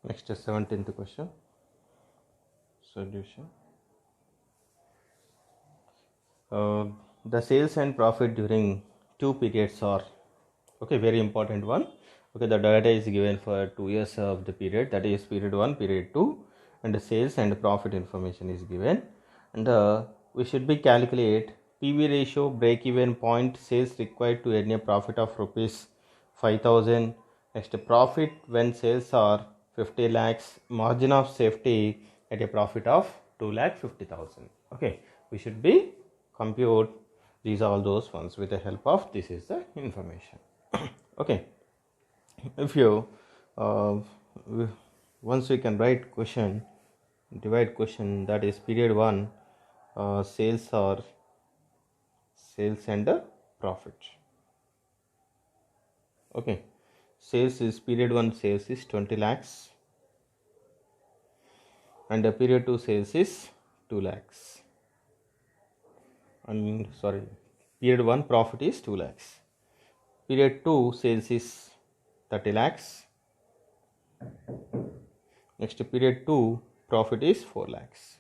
Next is 17th question. Solution. The sales and profit during two periods are, okay, very important one. Okay, the data is given for 2 years of the period, that is period 1, period 2, and the sales and profit information is given. And we should be calculate PV ratio, break even point, sales required to earn a profit of rupees 5,000. Next, profit when sales are 50 lakhs, margin of safety at a profit of 2,50,000. Okay, we should be compute these all those ones with the help of this is the information. Okay, if you once we can write question, divide question, that is period 1 sales or sales and profit. Okay, sales is period 1 sales is 20 lakhs and the period 2 sales is 2 lakhs, and sorry, period 1 profit is 2 lakhs, period 2 sales is 30 lakhs, next period 2 profit is 4 lakhs.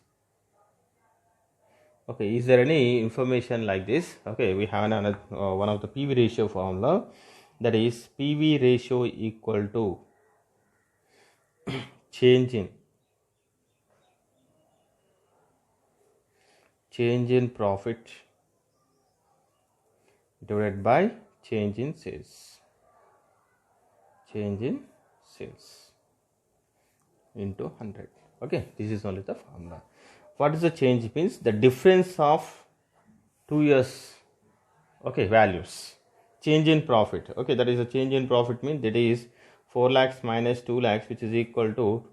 Okay, is there any information like this? Okay, we have another one of the PV ratio formula, that is PV ratio equal to change in profit divided by change in sales into 100. Okay, this is only the formula. What is the change means? The difference of 2 years, okay, values. Change in profit, okay, that is a change in profit means that is 4 lakhs minus 2 lakhs, which is equal to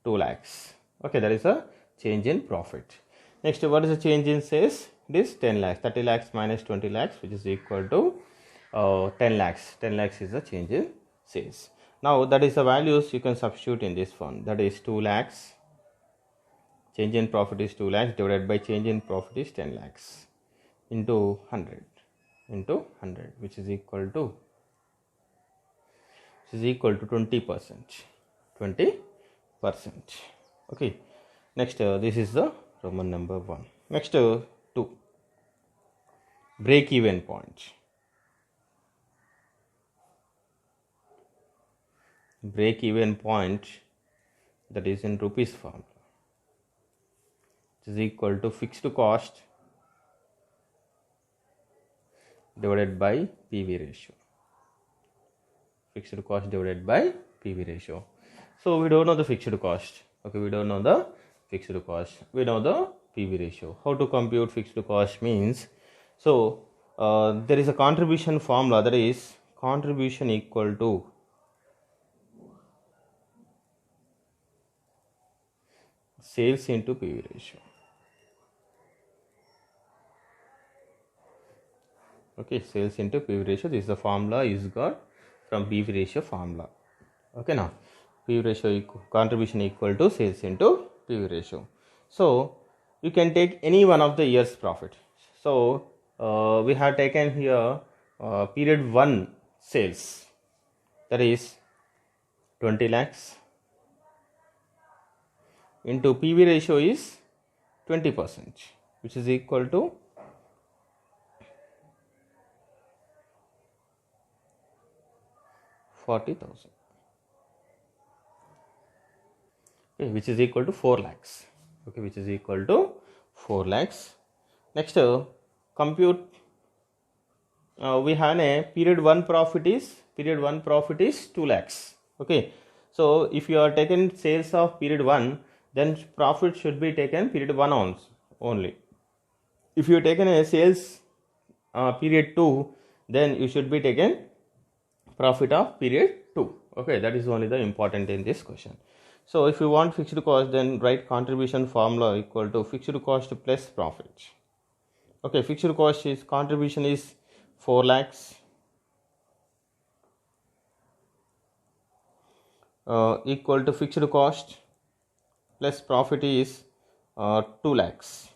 2 lakhs. Okay, that is a change in profit. Next, what is the change in sales? It is 10 lakhs. 30 lakhs minus 20 lakhs, which is equal to 10 lakhs. 10 lakhs is the change in sales. Now, that is the values you can substitute in this one. That is 2 lakhs. Change in profit is 2 lakhs divided by change in profit is 10 lakhs into 100, which is equal to 20%. 20%. Okay. Next, this is the Roman number 1. Next, 2. Break even point. Break even point, that is in rupees formula, is equal to fixed cost divided by PV ratio. Fixed cost divided by PV ratio. So we don't know the fixed cost. Okay, we don't know the fixed cost. We know the PV ratio. How to compute fixed cost means, so there is a contribution formula, that is contribution equal to sales into PV ratio. Okay, sales into PV ratio. This is the formula is got from PV ratio formula. Okay, now PV ratio contribution equal to sales into PV ratio. So you can take any one of the year's profit. So we have taken here period 1 sales, that is 20 lakhs into PV ratio is 20%, which is equal to 40,000. Okay, which is equal to 4 lakhs. Okay, which is equal to 4 lakhs. Next, compute. We have a period 1 profit is 2 lakhs. Okay, so if you are taken sales of period 1, then profit should be taken period 1 only. If you taken a sales period 2, then you should be taken profit of period 2. Okay, that is only the important in this question. So if you want fixed cost, then write contribution formula equal to fixed cost plus profit. Okay, fixed cost is contribution is 4 lakhs equal to fixed cost plus profit is 2 lakhs.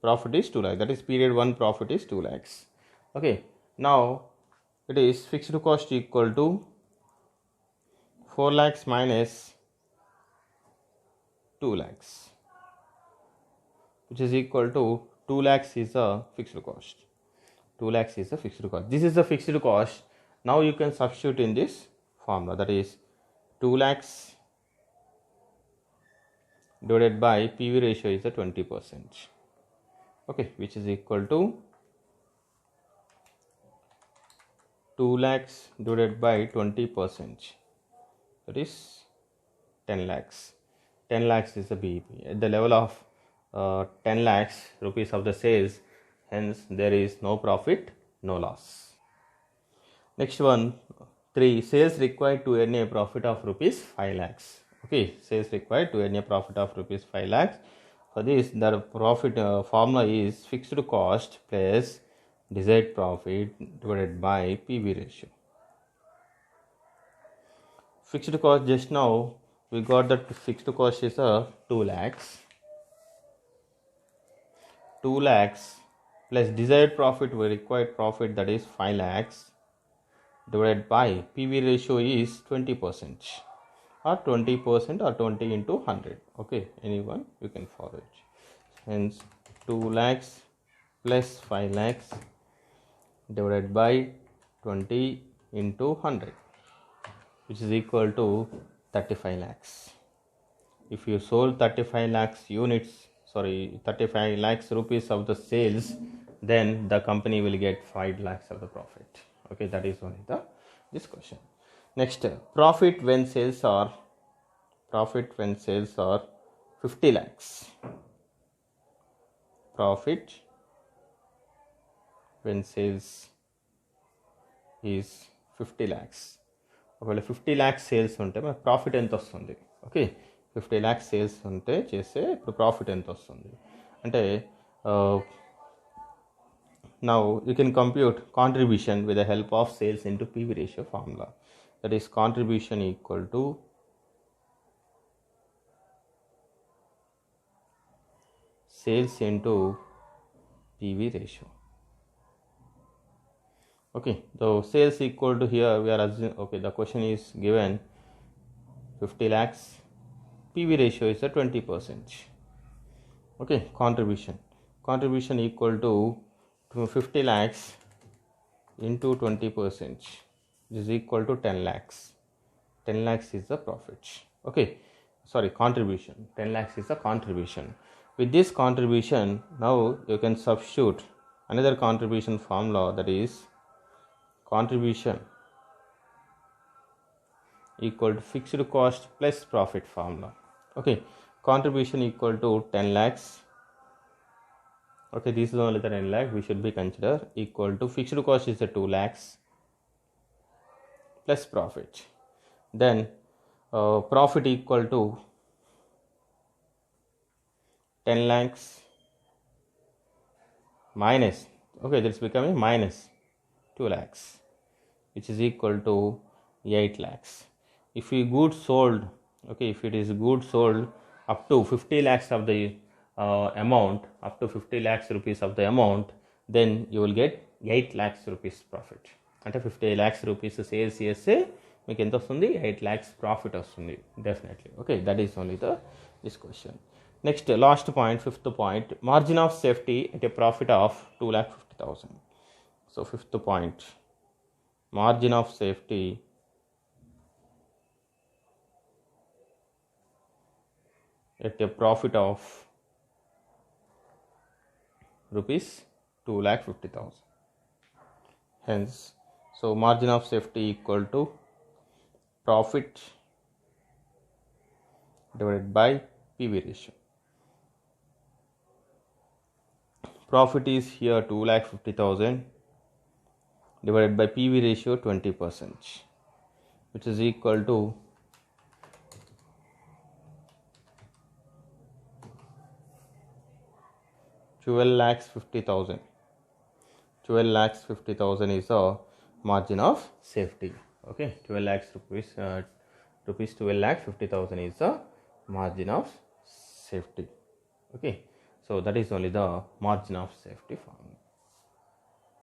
Profit is 2 lakhs. That is period 1 profit is 2 lakhs. Okay, now it is fixed cost equal to 4 lakhs minus 2 lakhs, which is equal to 2 lakhs is a fixed cost. 2 lakhs is a fixed cost. This is the fixed cost. Now you can substitute in this formula, that is 2 lakhs divided by PV ratio is a 20%. Okay, which is equal to 2 lakhs divided by 20%, that is 10 lakhs. 10 lakhs is the BEP. At the level of 10 lakhs rupees of the sales, hence there is no profit, no loss. Next one, 3. Sales required to earn a profit of rupees 5 lakhs. Okay, sales required to earn a profit of rupees 5 lakhs. For this, the profit formula is fixed cost plus desired profit divided by PV ratio. Fixed cost, just now we got that fixed cost is 2 lakhs. 2 lakhs plus desired profit, we required profit, that is 5 lakhs divided by PV ratio is 20%, or 20% or 20 into 100. Okay, anyone you can follow it. Hence 2 lakhs plus 5 lakhs divided by 20 into 100, which is equal to 35 lakhs. If you sold 35 lakhs units, 35 lakhs rupees of the sales, then the company will get 5 lakhs of the profit. Okay, that is only this question. Next, profit when sales are 50 lakhs. Profit when sales is 50 lakhs. ఒకవేళ 50 lakhs sales ఉంటే మనకు profit ఎంత వస్తుంది? Okay, 50 lakhs sales ఉంటే చేస్తే ఇప్పుడు profit ఎంత వస్తుంది అంటే, now you can compute contribution with the help of sales into PV ratio formula. That is contribution equal to sales into PV ratio. Okay, so sales equal to, here we are assuming, okay, the question is given 50 lakhs, PV ratio is 20%. Okay, contribution equal to 50 lakhs into 20%, which is equal to 10 lakhs. 10 lakhs is the profit. Okay, contribution. 10 lakhs is the contribution. With this contribution, now you can substitute another contribution formula, that is contribution equal to fixed cost plus profit formula. Okay, contribution equal to 10 lakhs. Okay, this is only the 10 lakh we should be consider equal to fixed cost is 2 lakhs plus profit. Then profit equal to 10 lakhs minus, okay, that's becoming minus 2 lakhs, which is equal to 8 lakhs. If we goods sold, okay, if it is goods sold up to 50 lakhs of the amount, up to 50 lakhs rupees of the amount, then you will get 8 lakhs rupees profit. అంటే 50 lakhs rupees sales చేస్తే మీకు ఎంత వస్తుంది? 8 lakhs profit వస్తుంది definitely. Okay, that is only this question. Next last point, 5th point, margin of safety at a profit of 2,50,000. So 5th point, margin of safety at a profit of rupees 2,50,000. Hence, so margin of safety equal to profit divided by PV ratio. Profit is here 2,50,000 divided by PV ratio 20%, which is equal to 12,50,000. 12,50,000 is a margin of safety. Okay, 12 lakhs rupees, 12,50,000 is the margin of safety. Okay, so that is only the margin of safety formula.